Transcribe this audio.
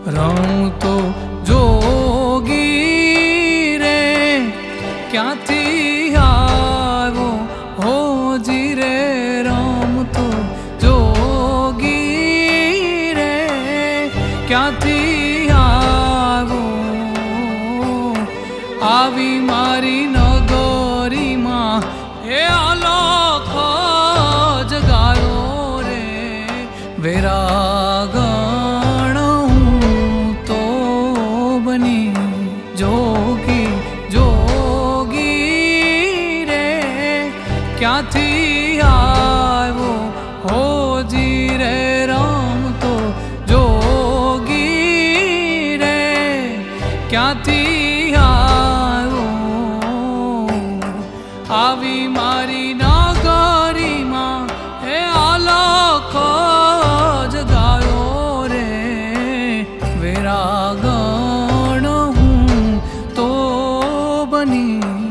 રહું તો જોગી રે ક્યાંથી આવ્યો હોજી રે રહું તો જોગી રે ક્યાંથી આવ્યો આવી મારી નગરીમાં એ અલોખ જગાયો રે વેરાગણ હું તો બની જોગી જોગી રે ક્યાંથી આવ્યો હોજી રે રામ તો જોગી રે ક્યાંથી આવ્યો આવી મારી નગરીમાં હે અલોખ જગાયો રે વેરાગણ હું તો બની